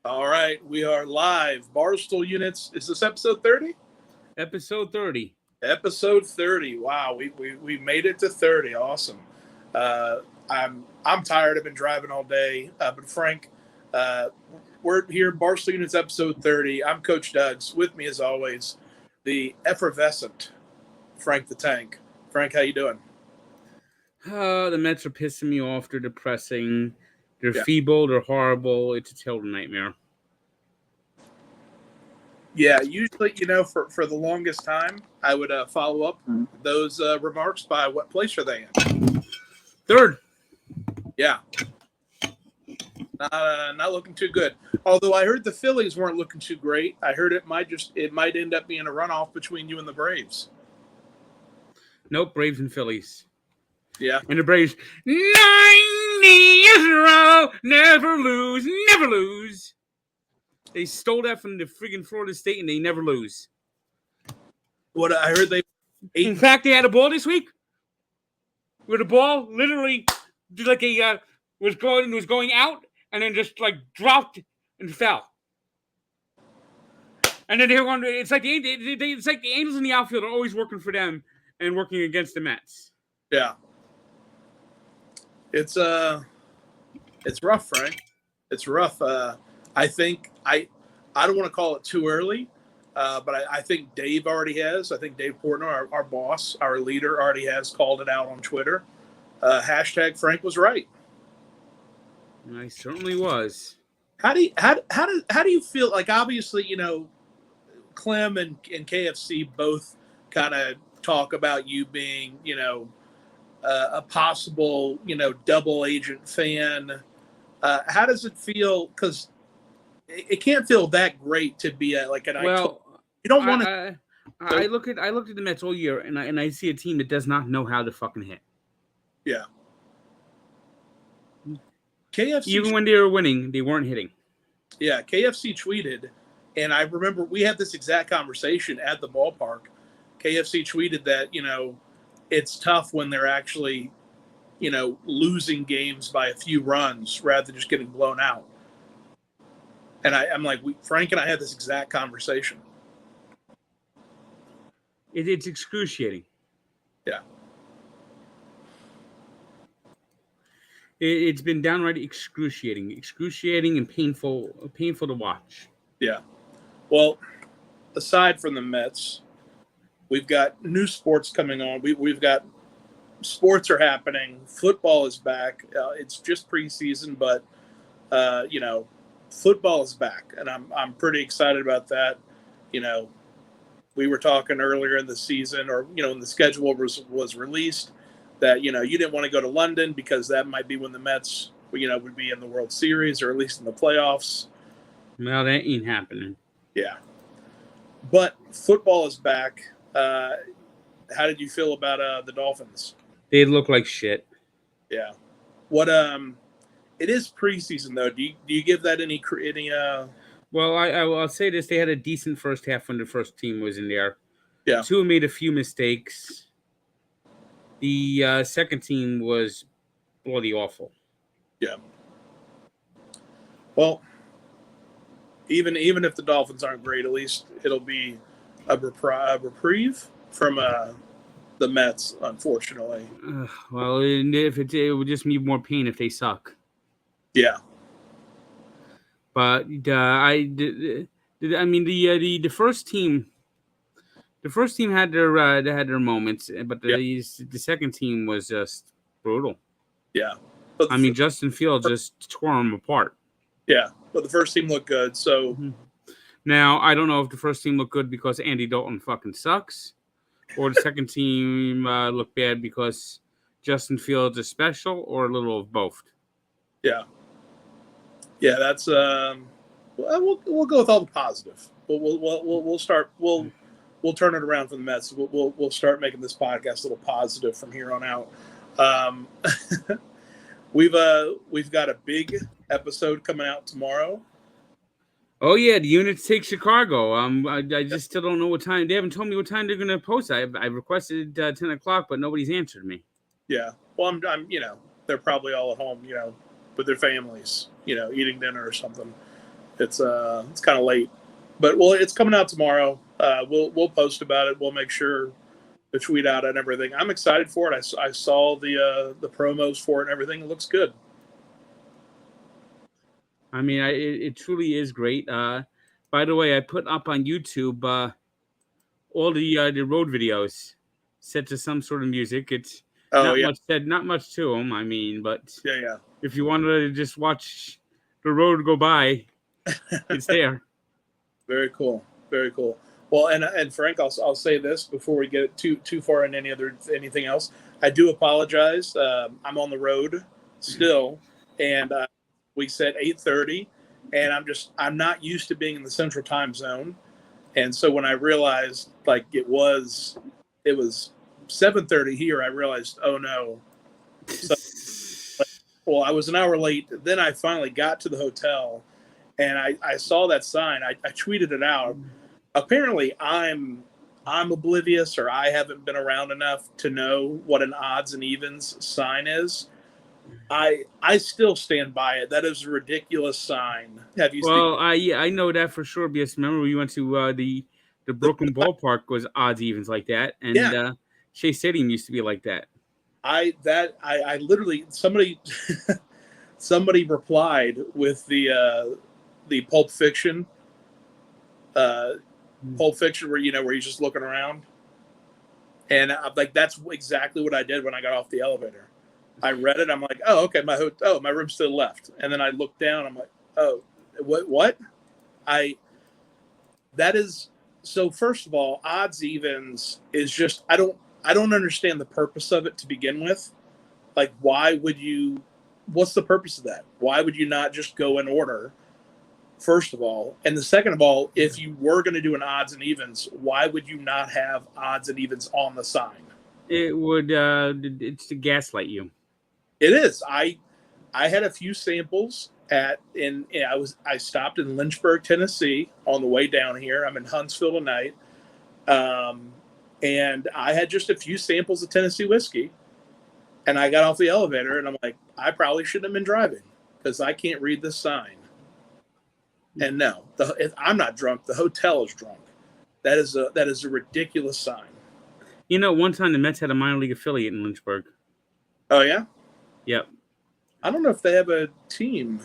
All right, we are live. Barstool units. Is this episode 30? Episode 30. Episode 30. Wow, we made it to 30. Awesome. Uh, I'm tired. I've been driving all day. But Frank, uh, we're here. Barstool units episode 30. I'm Coach Duggs. With me as always, the effervescent Frank the Tank. Frank, how you doing? The Mets are pissing me off. They're depressing. They're Yeah. feeble. They're horrible. It's a total nightmare. Yeah, usually, for the longest time, I would follow up those remarks by what place are they in? Third. Yeah, not looking too good. Although I heard the Phillies weren't looking too great. I heard it might end up being a runoff between you and the Braves. Nope, Braves and Phillies. Yeah, And the Braves, 90 years in a row, never lose, never lose. They stole that from the friggin' Florida State, and they never lose. what I heard they. In fact, they had a ball this week where the ball literally did like was going out and then just like dropped and fell. And then they're going. It's like it's like the Angels in the outfield are always working for them and working against the Mets. Yeah, it's rough, Frank. It's rough. I think I don't want to call it too early, but I think Dave already has. I think Dave Portnoy, our boss, our leader, already has called it out on Twitter. Hashtag Frank was right. I certainly was. How do you feel? Like, obviously, Clem and KFC both kind of talk about you being, a possible, double agent fan. How does it feel? Because it can't feel that great to be like an. Well, you don't want to. I looked at the Mets all year, and I see a team that does not know how to fucking hit. Yeah. KFC, even when they were winning, they weren't hitting. Yeah, KFC tweeted, and I remember we had this exact conversation at the ballpark. KFC tweeted that, it's tough when they're actually, losing games by a few runs rather than just getting blown out. And I'm like, Frank and I had this exact conversation. It's excruciating. Yeah. It's been downright excruciating and painful to watch. Yeah. Well, aside from the Mets, we've got new sports coming on. We've got sports are happening. Football is back. It's just preseason, but football is back, and I'm pretty excited about that. We were talking earlier in the season, or when the schedule was released, that you didn't want to go to London because that might be when the Mets would be in the World Series or at least in the playoffs. Well, that ain't happening. Yeah, but football is back. How did you feel about the Dolphins? They look like shit. Yeah. What it is preseason though. Do you give that any? Well, I'll say this: they had a decent first half when the first team was in there. Yeah. Tua made a few mistakes. The second team was bloody awful. Yeah. Well, even if the Dolphins aren't great, at least it'll be a reprieve from the Mets, unfortunately. Well, if it would just be more pain if they suck. Yeah. But I mean the first team. The first team had their moments, but the second team was just brutal. Yeah. I mean, Justin Fields just tore them apart. Yeah, but the first team looked good. So now I don't know if the first team looked good because Andy Dalton fucking sucks, or the second team looked bad because Justin Fields is special, or a little of both. Yeah. Yeah, that's we'll go with all the positive. We'll start. We'll turn it around for the Mets. We'll start making this podcast a little positive from here on out. We've got a big episode coming out tomorrow. Oh yeah, the units take Chicago. I just still don't know what time. They haven't told me what time they're gonna post. I requested 10:00, but nobody's answered me. Yeah, well, I'm they're probably all at home, with their families, eating dinner or something. It's kind of late, but well, it's coming out tomorrow. We'll post about it. We'll make sure to tweet out and everything. I'm excited for it. I saw the promos for it and everything. It looks good. I mean, it truly is great. By the way, I put up on YouTube all the road videos set to some sort of music. It's Oh not yeah, much said, not much to them. I mean, but yeah. if you wanted to just watch the road go by, it's there. Very cool. Very cool. Well, and Frank, I'll say this before we get too far in anything else. I do apologize. I'm on the road still, and we said 8:30, and I'm not used to being in the Central Time Zone, and so when I realized like it was 7:30 here, I realized, oh no. So, well, I was an hour late. Then I finally got to the hotel, and I saw that sign. I tweeted it out. Apparently, I'm oblivious, or I haven't been around enough to know what an odds and evens sign is. I still stand by it. That is a ridiculous sign. Have you seen Well, I know that for sure because remember we went to the Brooklyn ballpark was odds evens like that, yeah, and Shea Stadium used to be like that. I literally somebody replied with the Pulp Fiction where where you're just looking around, and I'm like, that's exactly what I did when I got off the elevator. I read it. I'm like, oh, okay, my room's to the left, and then I looked down. I'm like, oh, what? I that is so. First of all, odds evens is just I don't understand the purpose of it to begin with. Like, why would you? What's the purpose of that? Why would you not just go in order? First of all, and the second of all, if you were going to do an odds and evens, why would you not have odds and evens on the sign? It would it's to gaslight you. It is. I had a few samples I stopped in Lynchburg, Tennessee on the way down here. I'm in Huntsville tonight. And I had just a few samples of Tennessee whiskey, and I got off the elevator and I'm like, I probably shouldn't have been driving because I can't read this sign. And no, I'm not drunk. The hotel is drunk. That is a ridiculous sign. You know, one time the Mets had a minor league affiliate in Lynchburg. Oh yeah. Yep. I don't know if they have a team.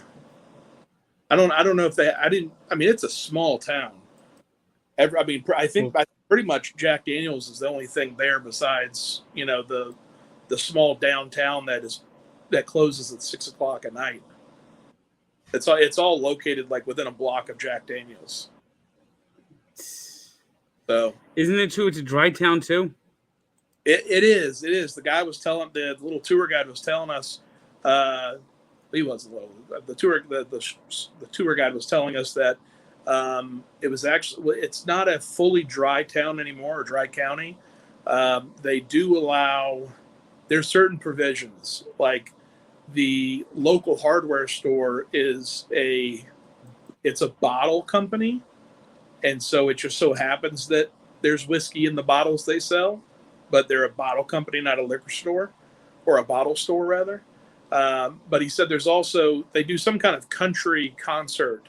I don't know if they. I didn't. I mean, it's a small town. I think pretty much Jack Daniels is the only thing there besides the small downtown that closes at 6 o'clock at night. It's all located like within a block of Jack Daniels. So isn't it true? It's a dry town too. It is. It is. The little tour guide was telling us. He was the tour guide was telling us that it's not a fully dry town anymore or dry county. They do allow there's certain provisions like the local hardware store it's a bottle company, and so it just so happens that there's whiskey in the bottles they sell, but they're a bottle company, not a liquor store, or a bottle store rather. But he said they do some kind of country concert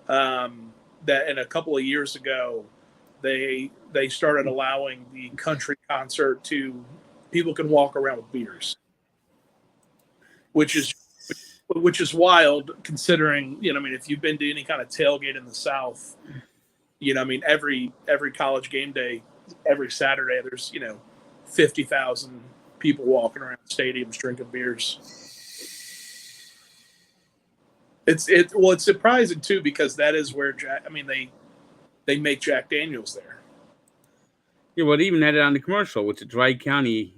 that in a couple of years ago they started allowing the country concert to people can walk around with beers, which is wild considering I mean, if you've been to any kind of tailgate in the South, I mean, every college game day, every Saturday there's 50,000 people walking around stadiums drinking beers. It's surprising too because that is where they make Jack Daniels there. Yeah, well, they even had it on the commercial, which is dry county,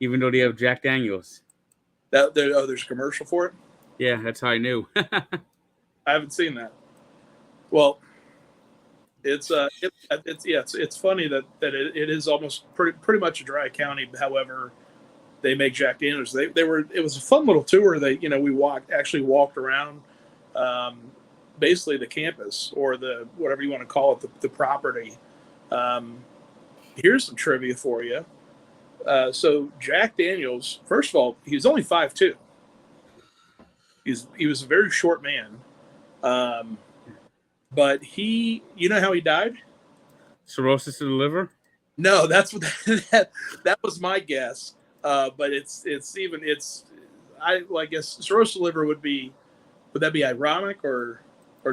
even though they have Jack Daniels. There's a commercial for it. Yeah, that's how I knew. I haven't seen that. Well, it's funny that it is almost pretty much a dry county. However, they make Jack Daniels. It was a fun little tour. We walked around, basically the campus or the whatever you want to call it, the property. Here's some trivia for you. So Jack Daniels, first of all, he was only 5'2". He was a very short man. But you know how he died? Cirrhosis of the liver. No, that's what that was my guess. But I guess cirrhosis of the liver would that be ironic or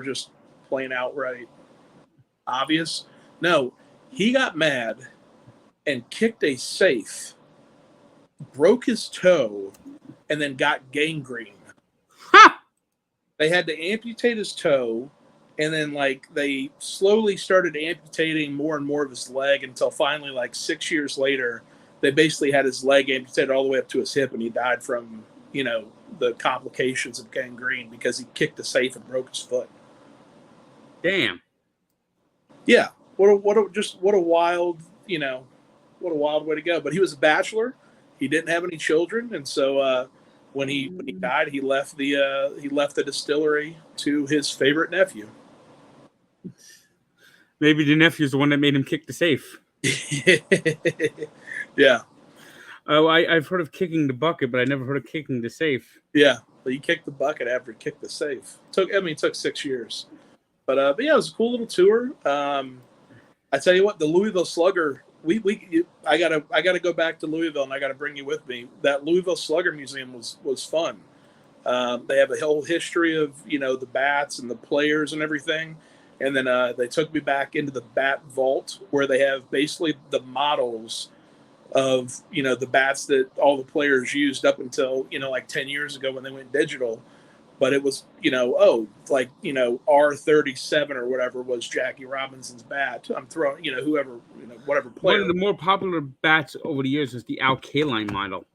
just plain outright obvious? No, he got mad and kicked a safe, broke his toe, and then got gangrene. Ha! They had to amputate his toe, and then like they slowly started amputating more and more of his leg until finally, like 6 years later, they basically had his leg amputated all the way up to his hip, and he died from the complications of gangrene because he kicked a safe and broke his foot. Damn. Yeah, what a wild what a wild way to go. But he was a bachelor. He didn't have any children, and so when he died, he left the distillery to his favorite nephew. Maybe the nephew's the one that made him kick the safe. Yeah. Oh, I've heard of kicking the bucket, but I never heard of kicking the safe. Yeah. Well, he kicked the bucket after he kicked the safe. It took 6 years. But yeah, it was a cool little tour. I tell you what, the Louisville Slugger. I gotta go back to Louisville, and I gotta bring you with me. That Louisville Slugger Museum was fun. They have a whole history of the bats and the players and everything, and then they took me back into the bat vault where they have basically the models of the bats that all the players used up until like 10 years ago when they went digital. But it was R37 or whatever was Jackie Robinson's bat. I'm throwing whoever whatever player. One of the more popular bats over the years is the Alkaline model.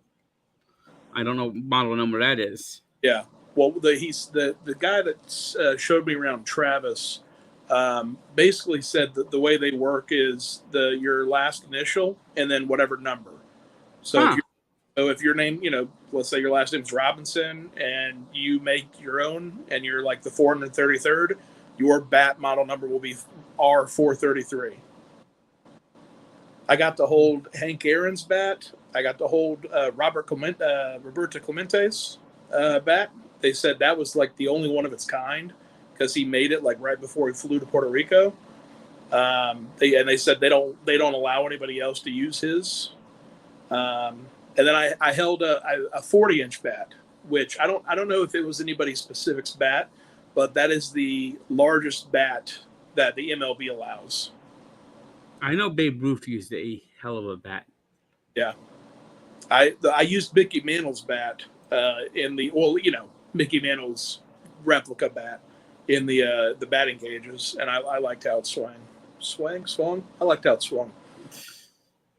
I don't know what model number that is. Yeah. Well, the guy that showed me around, Travis, basically said that the way they work is your last initial and then whatever number. So if your name, let's say your last name is Robinson and you make your own and you're like the 433rd, your bat model number will be R433. I got to hold Hank Aaron's bat. I got to hold Roberto Clemente's bat. They said that was like the only one of its kind because he made it like right before he flew to Puerto Rico. They said they don't allow anybody else to use his. And then I held a 40-inch bat, which I don't know if it was anybody specific's bat, but that is the largest bat that the MLB allows. I know Babe Ruth used a hell of a bat. Yeah, I used Mickey Mantle's bat Mickey Mantle's replica bat in the batting cages, and I liked how it swung. I liked how it swung.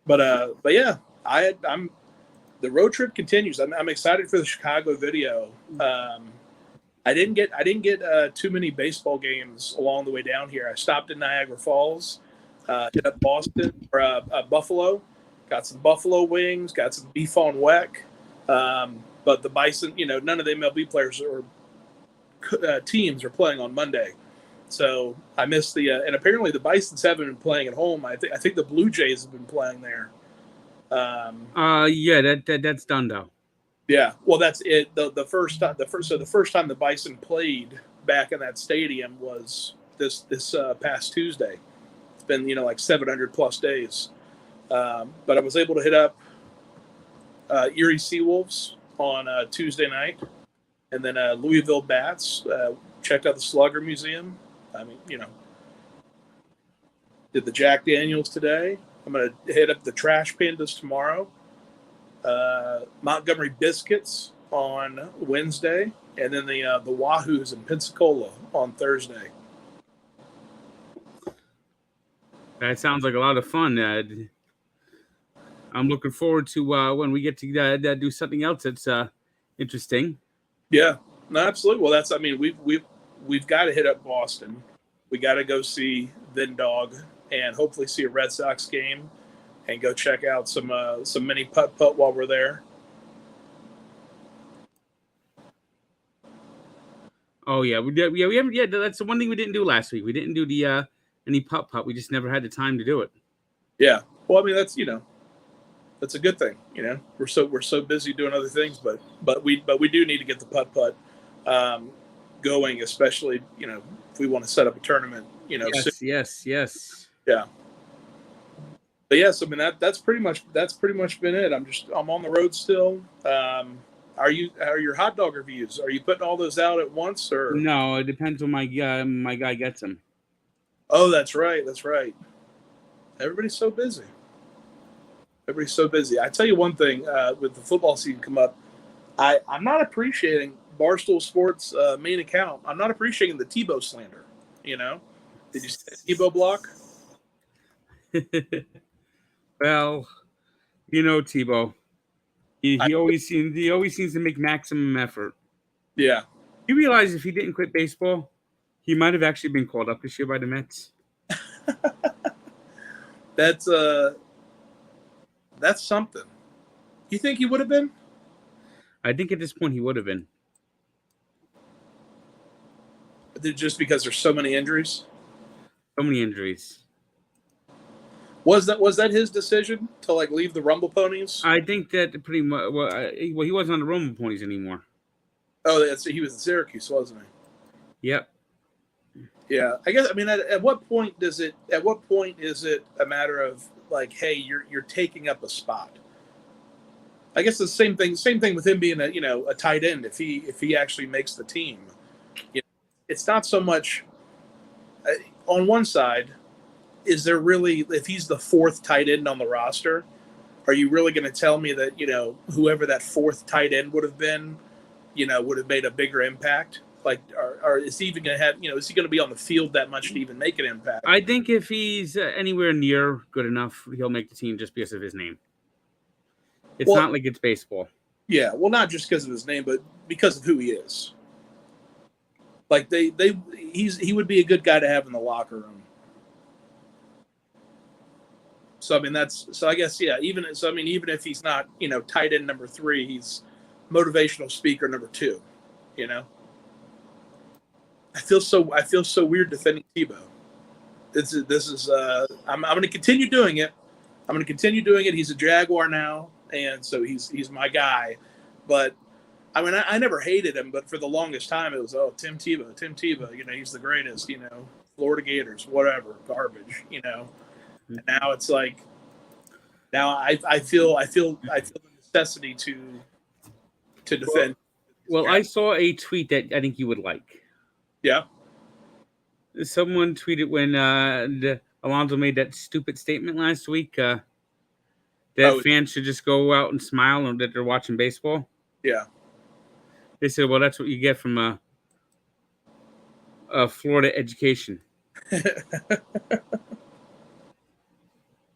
But yeah, the road trip continues. I'm excited for the Chicago video. I didn't get too many baseball games along the way down here. I stopped in Niagara Falls, hit up Boston or Buffalo, got some buffalo wings, got some beef on weck. But the Bison, none of the MLB players or teams are playing on Monday, so I missed and apparently the Bisons haven't been playing at home. I think the Blue Jays have been playing there. Yeah, that's done though. Yeah, well, that's it. The first time the Bison played back in that stadium was this past Tuesday. It's been like 700 plus days, but I was able to hit up Erie Seawolves on Tuesday night, and then Louisville Bats. Checked out the Slugger Museum. I mean, did the Jack Daniels today. I'm going to hit up the Trash Pandas tomorrow. Montgomery Biscuits on Wednesday, and then the Wahoos in Pensacola on Thursday. That sounds like a lot of fun. I'm looking forward to when we get to do something else that's interesting. Yeah, no, absolutely. Well, we've got to hit up Boston. We got to go see Dog and hopefully see a Red Sox game and go check out some mini putt while we're there. Oh yeah, we haven't. Yeah, that's the one thing we didn't do last week. We didn't do the any putt. We just never had the time to do it. Yeah, well, I mean that's that's a good thing. We're so busy doing other things, but we do need to get the putt. going, especially if we want to set up a tournament. Yes. Yeah. But yes, I mean that's pretty much been it. I'm on the road still. Are your hot dog reviews? Are you putting all those out at once or? No, it depends on my guy gets them. Oh, that's right. Everybody's so busy. I tell you one thing, with the football season come up, I'm not appreciating Barstool Sports main account. I'm not appreciating the Tebow slander. Did you see that Tebow block? Well, Tebow. He always seems to make maximum effort. Yeah. You realize if he didn't quit baseball, he might have actually been called up this year by the Mets. That's something. You think he would have been? I think at this point he would have been. Just because there's so many injuries? So many injuries. Was that his decision to leave the Rumble Ponies? I think that pretty much. Well, he wasn't on the Rumble Ponies anymore. Oh, he was in Syracuse, wasn't he? Yep. Yeah, I guess. I mean, at what point is it a matter of hey, you're taking up a spot? I guess the same thing with him being a tight end. If he actually makes the team, it's not so much. On one side, is there really, if he's the fourth tight end on the roster, are you really going to tell me that whoever that fourth tight end would have been, would have made a bigger impact? Or is he even going to have, is he going to be on the field that much to even make an impact? I think if he's anywhere near good enough, he'll make the team just because of his name. It's not like it's baseball. Yeah, well, not just because of his name, but because of who he is. He would be a good guy to have in the locker room. So I mean I guess even if he's not tight end number 3, he's motivational speaker number 2. I feel so weird defending Tebow. This is I'm going to continue doing it. He's a Jaguar now, and so he's my guy. But I mean I never hated him, but for the longest time it was Tim Tebow. He's the greatest. Florida Gators, whatever, garbage. And now it's now I feel the necessity to defend. Well, I saw a tweet that I think you would like. Yeah. Someone tweeted when Alonso made that stupid statement last week that fans should just go out and smile and that they're watching baseball. Yeah. They said, well, that's what you get from a Florida education.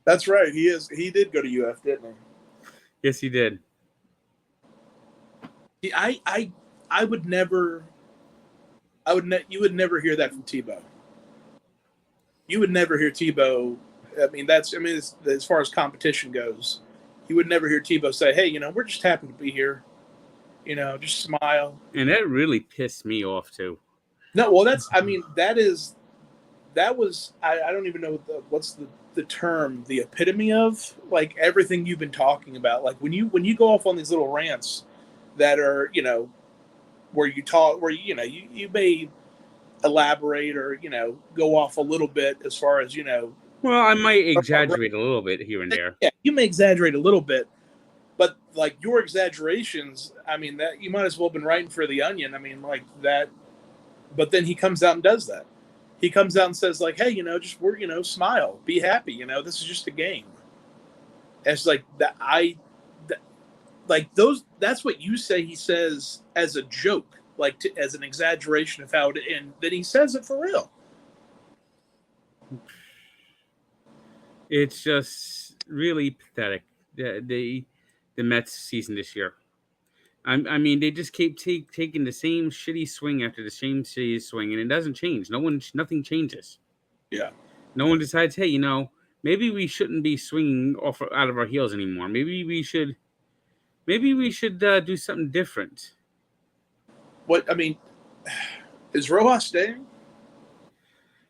That's right. He did go to UF, didn't he? Yes, he did. I would never. You would never hear that from Tebow. You would never hear Tebow. As far as competition goes, you would never hear Tebow say, "Hey, we're just happy to be here. Just smile." And that really pissed me off too. No, well, that was. I don't even know what's the term, the epitome of everything you've been talking about. When you go off on these little rants that are where you talk, where you may elaborate or go off a little bit as far as Well, I might exaggerate a little bit here and there. Yeah, you may exaggerate a little bit, but your exaggerations, that you might as well have been writing for the Onion. That. But then he comes out and does that. He comes out and says hey, just smile, be happy. This is just a game. And it's those. That's what you say. He says as a joke, as an exaggeration of how it, and then he says it for real. It's just really pathetic. The Mets season this year. They just keep taking the same shitty swing after the same shitty swing, and it doesn't change. Nothing changes. Yeah. No one decides, hey, maybe we shouldn't be swinging out of our heels anymore. Maybe we should do something different. Is Rojas staying?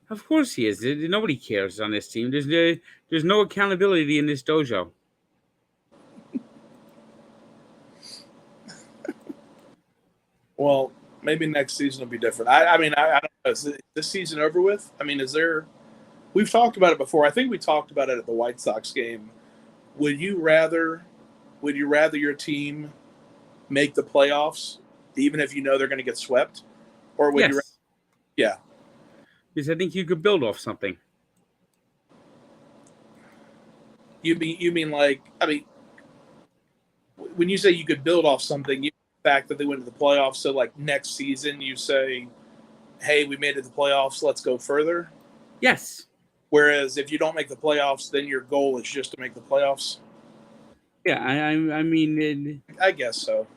Of course he is. Nobody cares on this team. There's no accountability in this dojo. Well, Maybe next season will be different. I mean, I don't know. Is this season over with? I mean, is there? We've talked about it before. I think we talked about it at the White Sox game. Would you rather? Would you rather your team make the playoffs, even if you know they're going to get swept, or would you? Yes, Yeah. because I think you could build off something. You mean like? I mean, when you say you could build off something, you the fact that they went to the playoffs. So like next season, you say, "Hey, we made it to the playoffs. Let's go further." Yes. Whereas if you don't make the playoffs, then your goal is just to make the playoffs. Yeah, I mean, I guess so.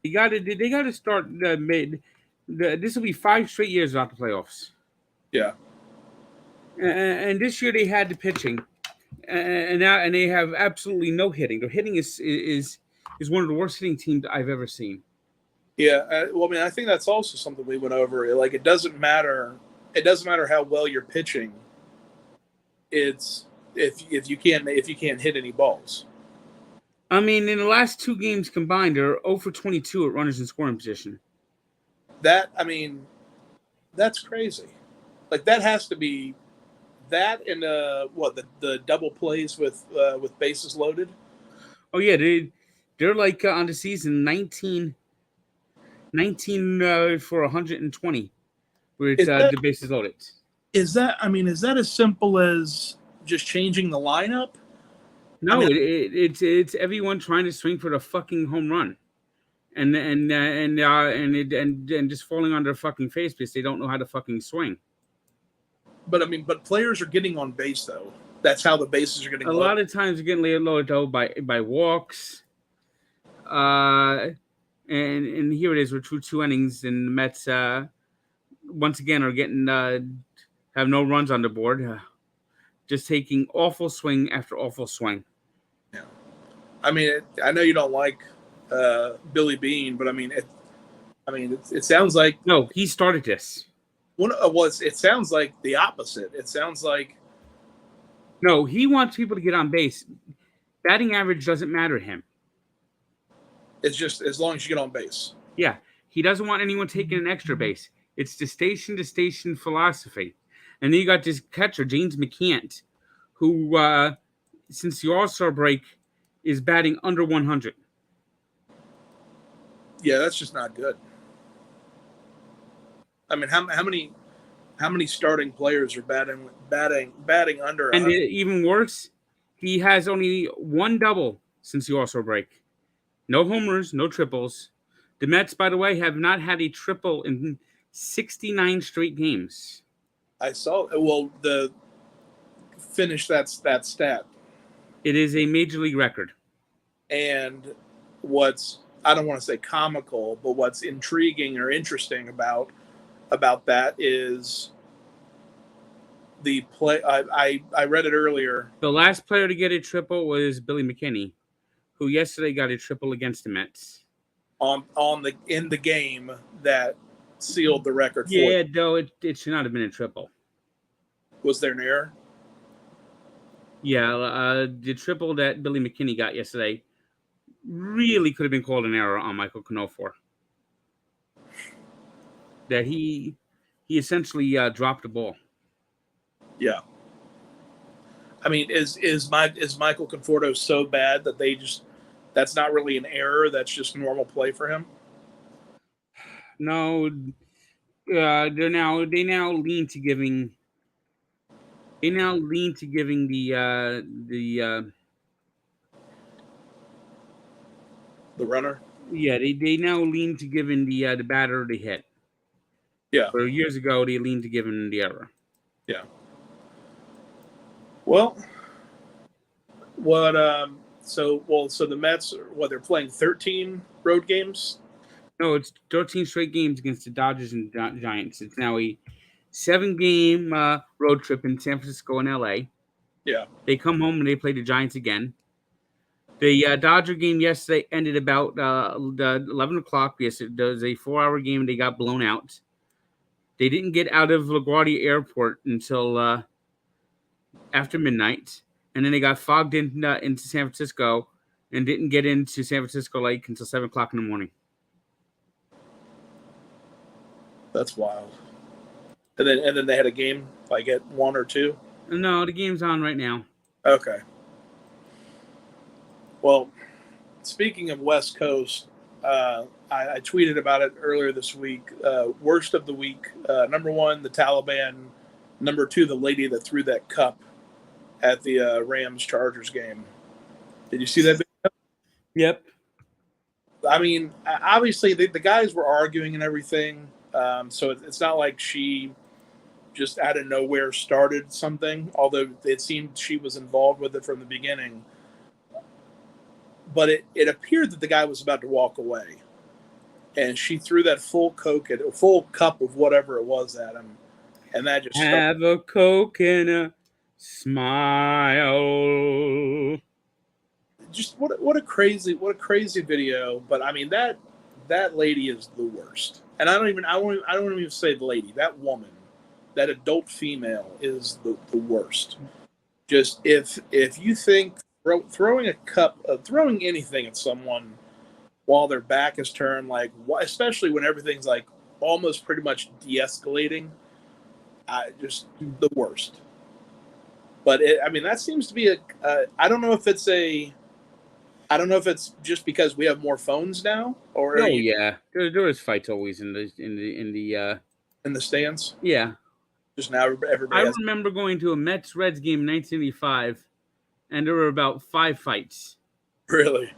they got to start mid. This will be 5 straight years without the playoffs, Yeah. and this year they had the pitching, and now and they have absolutely no hitting. Their hitting is one of the worst hitting teams I've ever seen. Yeah. Well, I mean, I think that's also something we went over. Like, it doesn't matter. It doesn't matter how well you're pitching. It's if you can't hit any balls. I mean, in the last 2 games combined, they're 0 for 22 at runners in scoring position. That I mean, that's crazy. Like that has to be that and what the double plays with bases loaded. Oh yeah, they're like on the season 19 for 120 with Is that the bases loaded. I mean, is that as simple as just changing the lineup? I No, mean, it's everyone trying to swing for the fucking home run, and just falling on their fucking face because they don't know how to fucking swing. but I mean, but players are getting on base though. That's how the bases are getting A loaded. lot of times they're getting loaded though by walks. And here it is. We're through 2 innings, and the Mets once again are getting have no runs on the board. Just taking awful swing after awful swing. Yeah. I mean, I know you don't like Billy Bean, but I mean, it sounds like No, he started this. it sounds like the opposite. It sounds like No, he wants people to get on base. Batting average doesn't matter to him. it's just as long as you get on base. Yeah, he doesn't want anyone taking an extra base. It's the station to station philosophy. And then you got this catcher, James McCann, who, since the All Star break, is batting under 100. Yeah, that's just not good. I mean, how many starting players are batting under And 100? even worse, he has only 1 double since the All Star break. No homers, no triples. The Mets, by the way, have not had a triple in 69 straight games. I saw the finish that stat. It is a major league record. And what's I don't want to say comical, but what's intriguing or interesting about that is the play. I read it earlier. The last player to get a triple was Billy McKinney, who yesterday got a triple against the Mets. In the game that sealed the record. Yeah, though it should not have been a triple. Was there an error? Yeah, the triple that Billy McKinney got yesterday really could have been called an error on Michael Cano for. That he essentially dropped the ball. Yeah. I mean, is Michael Conforto so bad that that's not really an error? That's just normal play for him. No, they now lean to giving. They now lean to giving the runner. Yeah, they now lean to giving the batter the hit. Yeah. Where years ago they leaned to giving the error. Yeah. Well, what so the Mets they're playing 13 road games? No, it's 13 straight games against the Dodgers and Giants. It's now a 7-game road trip in San Francisco and LA. Yeah. They come home and they play the Giants again. The Dodger game yesterday ended about 11 o'clock. Yes, it was a 4-hour game. And they got blown out. They didn't get out of LaGuardia Airport until after midnight. And then they got fogged into San Francisco and didn't get into San Francisco Lake until 7 o'clock in the morning. That's wild. And then they had a game like at 1 or 2. No, the game's on right now. Okay. Well, speaking of West Coast, I tweeted about it earlier this week. Worst of the week: number 1, the Taliban; number 2, the lady that threw that cup at the Rams Chargers game. Did you see that video? Yep. I mean, obviously the guys were arguing and everything, so it's not like she just out of nowhere started something. Although it seemed she was involved with it from the beginning. But it appeared that the guy was about to walk away, and she threw that full cup of whatever it was at him, and that just have a Coke and a smile. Just what a crazy video. But I mean that lady is the worst, and I don't even say the lady. That woman, that adult female, is the worst. Just if you think throwing a cup, throwing anything at someone while their back is turned, like especially when everything's like almost pretty much de-escalating, just the worst. But I mean, that seems to be I don't know if it's just because we have more phones now, or yeah, there is fights always in the stands. Yeah, just now everybody. I remember going to a Mets Reds game in 1985, and there were about 5 fights. Really?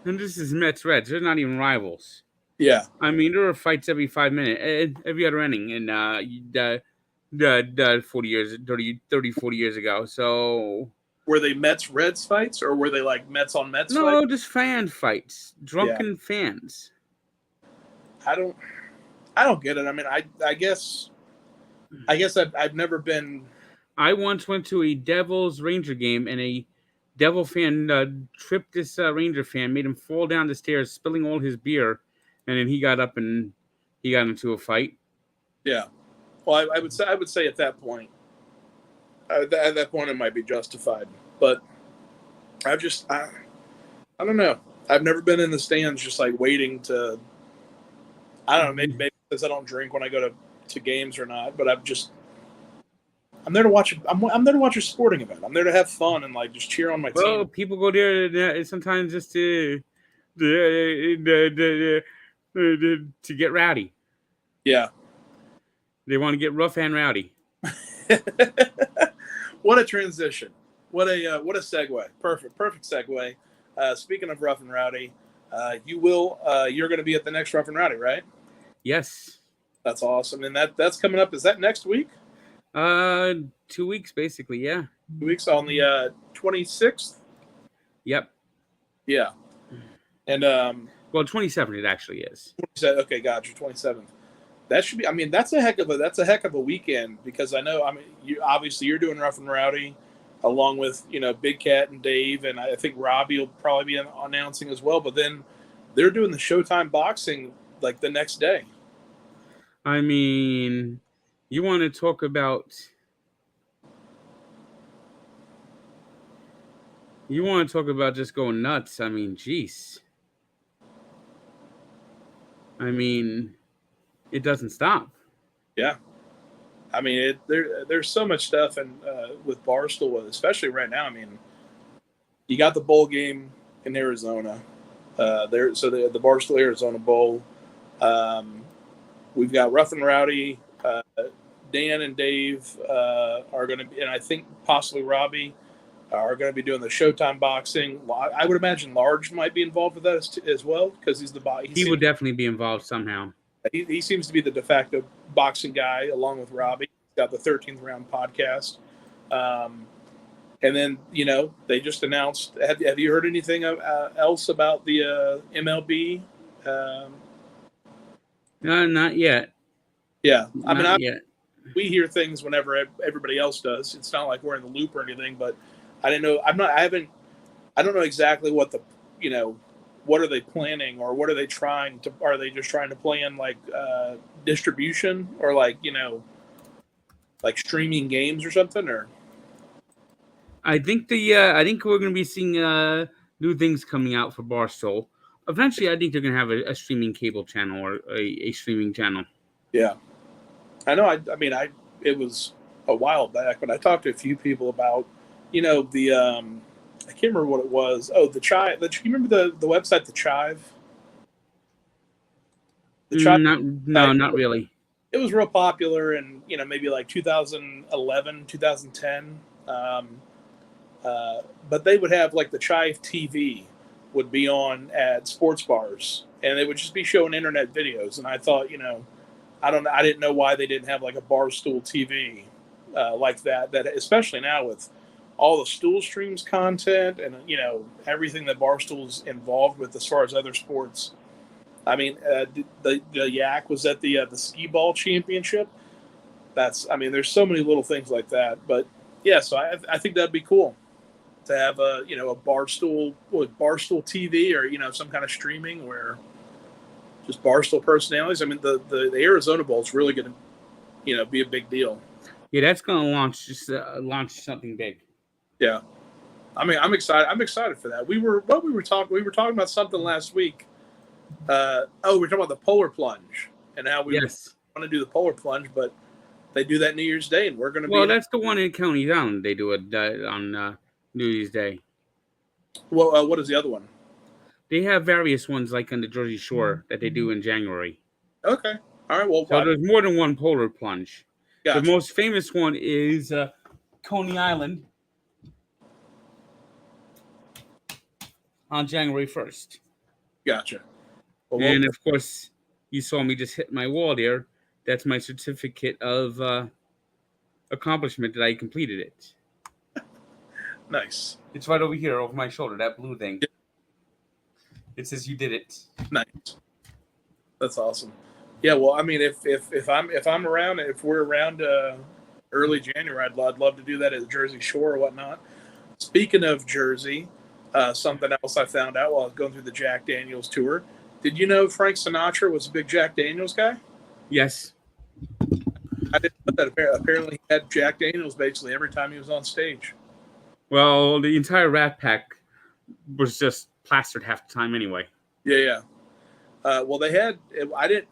And this is Mets Reds; they're not even rivals. Yeah. I mean, there were fights every 5 minutes, every other inning, and 40 years, 30, 40 years ago. So were they Mets Reds fights, or were they like Mets on Mets? No, fights? just fan fights, drunken fans. I don't get it. I mean, I guess I've never been. I once went to a Devils Ranger game, and a Devil fan tripped this Ranger fan, made him fall down the stairs, spilling all his beer, and then he got up and he got into a fight. Yeah, well, I would say at that point, at that point it might be justified, but I don't know. I've never been in the stands just like waiting to. I don't know. Maybe because I don't drink when I go to games or not, but I'm there to watch. I'm there to watch a sporting event. I'm there to have fun and like just cheer on my team. Well, people go there sometimes just to get rowdy. Yeah, they want to get rough and rowdy. What a transition! What a segue! Perfect segue. Speaking of rough and rowdy, you're going to be at the next Rough and Rowdy, right? Yes. That's awesome, and that's coming up. Is that next week? 2 weeks, basically. Yeah. 2 weeks on the 26th. Yep. Yeah. And well, 27th it actually is. Okay, gotcha. 27th. That should be. I mean, that's a heck of a weekend, because I know. I mean, you're doing Rough and Rowdy, along with Big Cat and Dave, and I think Robbie will probably be announcing as well. But then they're doing the Showtime boxing like the next day. I mean, you want to talk about just going nuts. I mean, geez. I mean, it doesn't stop. Yeah. I mean, there's so much stuff, and with Barstool, especially right now. I mean, you got the bowl game in Arizona. The Barstool Arizona Bowl. We've got Rough and Rowdy. Dan and Dave are going to be, and I think possibly Robbie are going to be doing the Showtime boxing. I would imagine Large might be involved with that as well, because he's the he would definitely be involved somehow. He seems to be the de facto boxing guy, along with Robbie. He's got the 13th Round podcast. And then, they just announced, have you heard anything else about the MLB? No, not yet. Yeah. Not yet. We hear things whenever everybody else does. It's not like we're in the loop or anything, but I didn't know. I don't know exactly what what are they planning, or what are they trying to, are they just trying to plan like distribution, or like streaming games or something, or? I think we're going to be seeing new things coming out for Barstool. Eventually, I think they're going to have a streaming cable channel, or a streaming channel. Yeah, I know. I mean, it was a while back, but I talked to a few people about, the I can't remember what it was. Oh, the Chive. You remember the website, the Chive? The Chive. No, not really. It was real popular in maybe like 2011, 2010. But they would have like the Chive TV would be on at sports bars, and they would just be showing internet videos. And I thought, I didn't know why they didn't have like a Barstool TV like that. That especially now with all the Stool Streams content and everything that Barstool's involved with as far as other sports. I mean, the Yak was at the skee ball championship. There's so many little things like that. But yeah, so I think that'd be cool to have a Barstool with Barstool TV or some kind of streaming where just Barstool personalities. I mean, the Arizona Bowl is really going to be a big deal. Yeah, that's gonna launch something big. Yeah, I mean, I'm excited. I'm excited for that. We were talking. We were talking about something last week. We were talking about the polar plunge and how we want to do the polar plunge, but they do that New Year's Day, and we're going to be. Well, that's the one in County Down. They do it on New Year's Day. Well, what is the other one? They have various ones like on the Jersey Shore that they do in January. Okay. All right. Well, so there's more than one polar plunge. Gotcha. The most famous one is Coney Island on January 1st. Gotcha. Well, and of course, you saw me just hit my wall there. That's my certificate of accomplishment that I completed it. Nice. It's right over here, over my shoulder, that blue thing. Yeah. It says you did it. Nice. That's awesome. Yeah, well, I mean, if I'm around, if we're around early January, I'd love to do that at the Jersey Shore or whatnot. Speaking of Jersey, something else I found out while I was going through the Jack Daniels tour. Did you know Frank Sinatra was a big Jack Daniels guy? Yes. I didn't know that. Apparently, he had Jack Daniels basically every time he was on stage. Well, the entire Rat Pack was just plastered half the time anyway. Yeah. Well, they had. I didn't.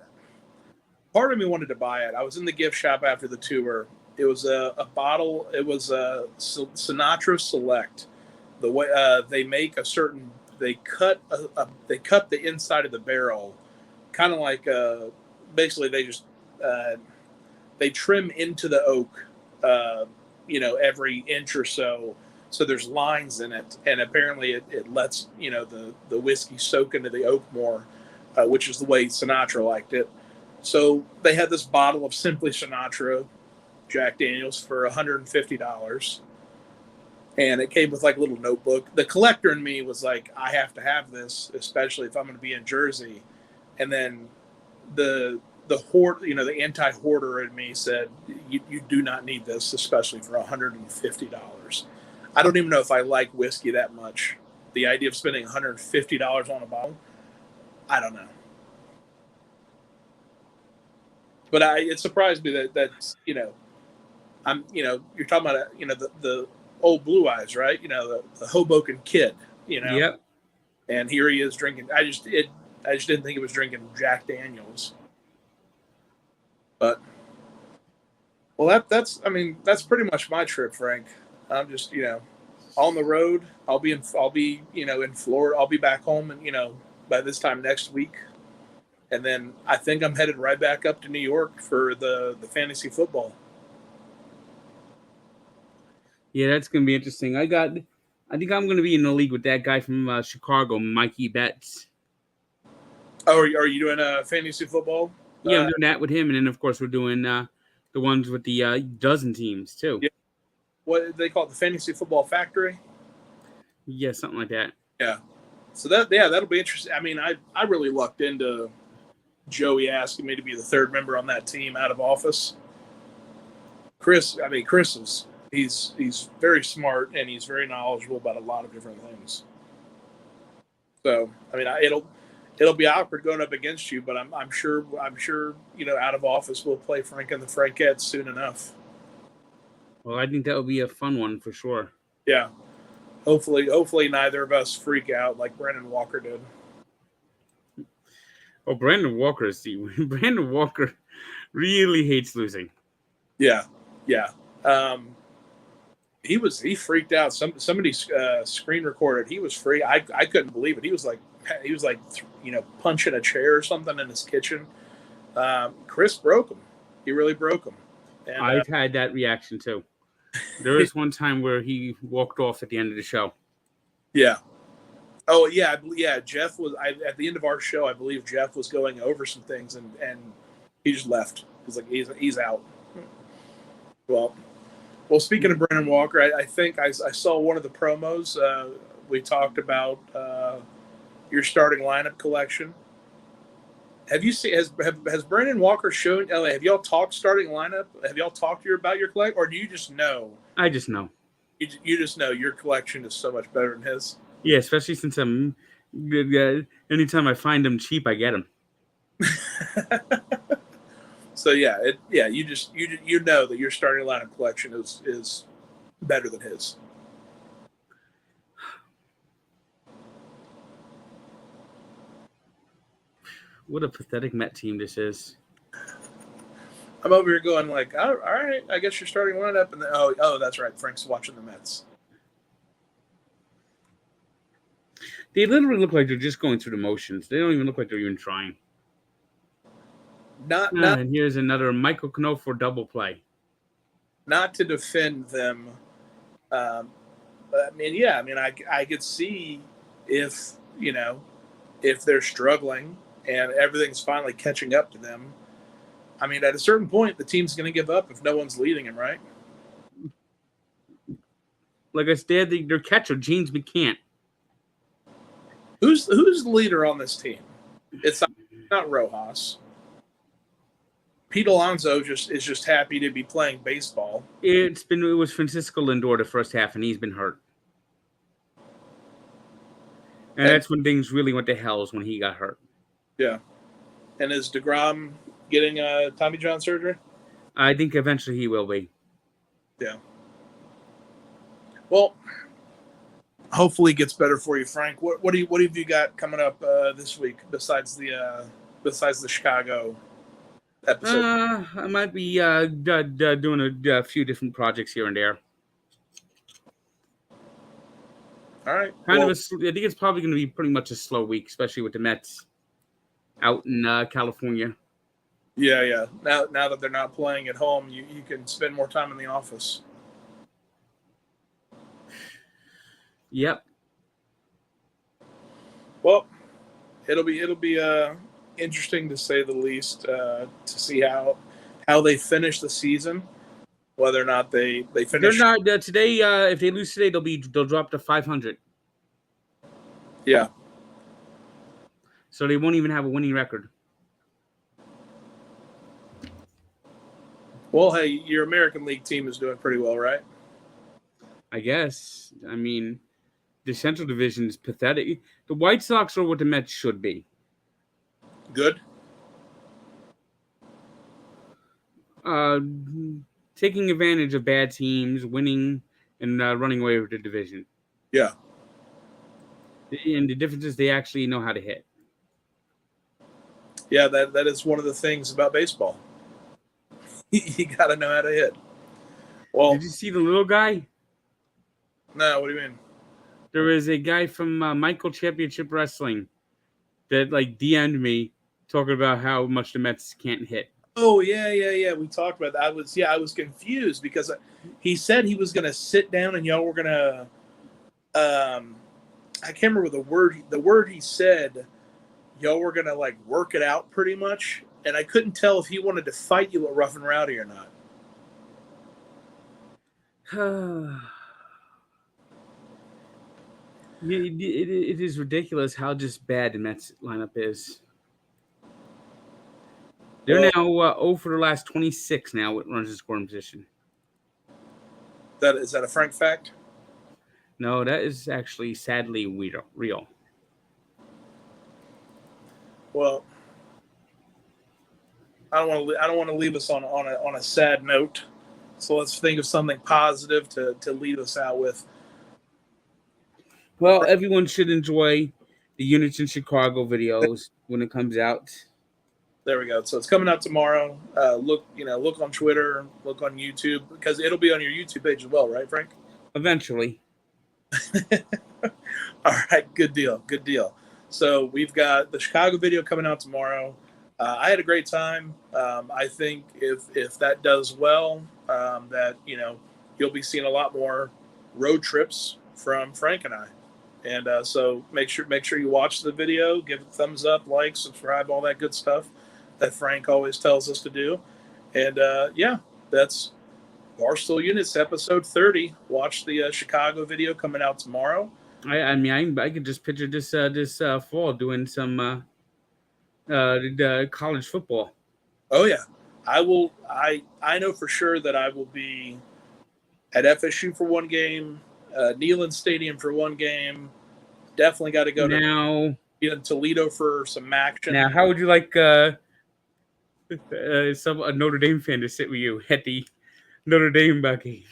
Part of me wanted to buy it. I was in the gift shop after the tour. It was a bottle. It was a Sinatra Select. The way they make a certain. They cut the inside of the barrel, kind of like basically they just they trim into the oak, every inch or so. So there's lines in it, and apparently it lets the whiskey soak into the oak more, which is the way Sinatra liked it. So they had this bottle of Simply Sinatra Jack Daniels for $150. And it came with like a little notebook. The collector in me was like, I have to have this, especially if I'm going to be in Jersey. And then the hoard, the anti-hoarder in me said, you do not need this, especially for $150. I don't even know if I like whiskey that much. The idea of spending $150 on a bottle, I don't know. But it surprised me that's I'm you're talking about the old Blue Eyes, right? The Hoboken Kid, Yep. And here he is drinking. I just didn't think he was drinking Jack Daniels. But that's pretty much my trip, Frank. I'm just on the road. I'll be in Florida. I'll be back home and by this time next week. And then I think I'm headed right back up to New York for the fantasy football. Yeah, that's going to be interesting. I think I'm going to be in the league with that guy from Chicago, Mikey Betts. Oh, are you doing fantasy football? Yeah, I'm doing that with him. And then, of course, we're doing the ones with the dozen teams, too. Yeah. What they call it, the Fantasy Football Factory? Yeah, something like that. Yeah. So that'll be interesting. I mean, I really lucked into Joey asking me to be the third member on that team out of office. Chris is he's very smart and he's very knowledgeable about a lot of different things. So I mean, it'll be awkward going up against you, but I'm sure out of office we'll play Frank and the Frankettes soon enough. Well, I think that would be a fun one for sure. Yeah. Hopefully neither of us freak out like Brandon Walker did. Oh, Brandon Walker Really hates losing. Yeah. He freaked out. Somebody screen recorded. He was free. I couldn't believe it. He was like punching a chair or something in his kitchen. Chris broke him. He really broke him. And I've had that reaction too. There was one time where he walked off at the end of the show. yeah. Oh yeah, Jeff was. At the end of our show, I believe Jeff was going over some things, and he just left. He's like, he's out. Well, speaking of Brennan Walker, I think I saw one of the promos. We talked about your starting lineup collection. Have you seen? Has Brennan Walker shown? Have y'all talked starting lineup? Have y'all talked to you about your collection, or do you just know? I just know. You just know your collection is so much better than his. Yeah, especially since I'm. Anytime I find them cheap, I get them. So you know that your starting lineup collection is better than his. What a pathetic Met team this is. I'm over here going like, all right, I guess you're starting lineup, and then, oh, that's right, Frank's watching the Mets. They literally look like they're just going through the motions. They don't even look like they're even trying. And here's another Michael Cano for double play. Not to defend them, but I could see if they're struggling and everything's finally catching up to them. I mean, at a certain point, the team's going to give up if no one's leading him, right? Like I said, their catcher, James McCann. Who's the leader on this team? It's not Rojas. Pete Alonso is just happy to be playing baseball. It was Francisco Lindor the first half, and he's been hurt. And that's when things really went to hell, is when he got hurt. Yeah. And is DeGrom getting Tommy John surgery? I think eventually he will be. Yeah. Well, hopefully it gets better for you, Frank. What have you got coming up this week besides the Chicago episode? I might be doing a few different projects here and there. All right. I think it's probably going to be pretty much a slow week, especially with the Mets out in California. Yeah. Now that they're not playing at home, you can spend more time in the office. Yep. Well, it'll be interesting to say the least to see how they finish the season, whether or not they finish. They're not today. If they lose today, they'll drop to 500. Yeah. So they won't even have a winning record. Well, hey, your American League team is doing pretty well, right? I guess. I mean, the Central Division is pathetic. The White Sox are what the Mets should be. Good. Taking advantage of bad teams, winning, and running away with the division. Yeah. And the difference is they actually know how to hit. Yeah, that is one of the things about baseball. You got to know how to hit. Well, did you see the little guy? No, what do you mean? There was a guy from Michael Championship Wrestling that DM'd me talking about how much the Mets can't hit. Oh yeah. We talked about that. I was confused because he said he was going to sit down and y'all were going to. I can't remember the word he said. Y'all were going to work it out pretty much, and I couldn't tell if he wanted to fight you at Rough and Rowdy or not. It is ridiculous how just bad the Mets lineup is. They're now 0 for the last 26 now with runners in scoring position. Is that a Frank fact? No, that is actually sadly real. Well, I don't want to leave us on a sad note. So let's think of something positive to lead us out with. Well, everyone should enjoy the Units in Chicago videos when it comes out. There we go. So it's coming out tomorrow. Look on Twitter, look on YouTube, because it'll be on your YouTube page as well, right, Frank? Eventually. All right, good deal, good deal. So we've got the Chicago video coming out tomorrow. I had a great time. I think if that does well, that you'll be seeing a lot more road trips from Frank and I. And so make sure you watch the video, give it a thumbs up, like, subscribe, all that good stuff that Frank always tells us to do. And that's Barstool Units episode 30. Watch the Chicago video coming out tomorrow. I could just picture this fall doing some college football. Oh yeah, I will. I know for sure that I will be at FSU for one game, Neyland Stadium for one game. Definitely got to go to Toledo for some action. Now, how would you like a Notre Dame fan to sit with you at the Notre Dame game?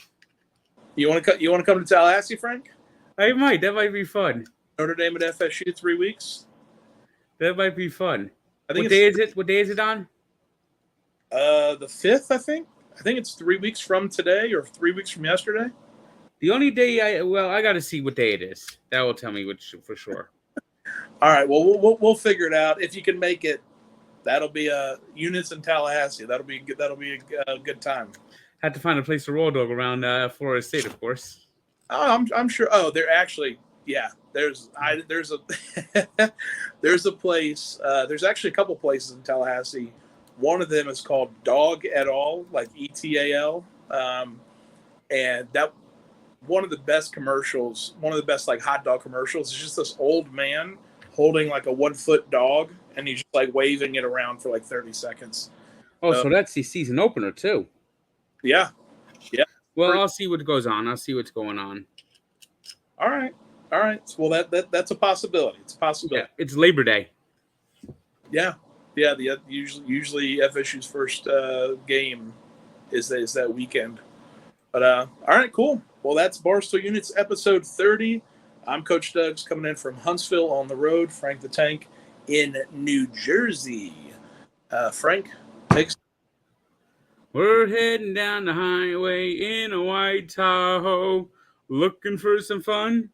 You want to come to Tallahassee, Frank? I might. That might be fun. Notre Dame at FSU 3 weeks. That might be fun. What day is it? What day is it on? The 5th, I think. I think it's 3 weeks from today or 3 weeks from yesterday. The only day I got to see what day it is. That will tell me which for sure. All right. Well, we'll figure it out. If you can make it, that'll be Units in Tallahassee. That'll be a good time. Had to find a place to roll dog around Florida State, of course. Oh, I'm sure. Oh, they're actually, yeah. There's a place. There's actually a couple places in Tallahassee. One of them is called Dog et al, like ETAL, and that one of the best commercials, one of the best like hot dog commercials, is just this old man holding like a 1 foot dog, and he's just like waving it around for like 30 seconds. Oh, so that's the season opener too. Yeah. Well, I'll see what goes on. I'll see what's going on. All right. Well, that's a possibility. It's a possibility. Yeah, it's Labor Day. Yeah. Usually FSU's first game is that weekend. But all right, cool. Well, that's Barstool Units episode 30. I'm Coach Doug's coming in from Huntsville on the road. Frank the Tank in New Jersey. Frank, thanks. We're heading down the highway in a white Tahoe, looking for some fun.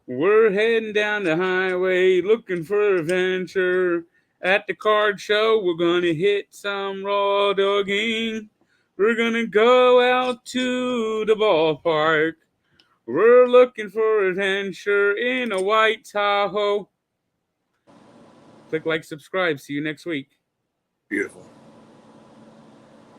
We're heading down the highway looking for adventure. At the card show, we're going to hit some raw dogging. We're going to go out to the ballpark. We're looking for adventure in a white Tahoe. Click like, subscribe. See you next week. Beautiful.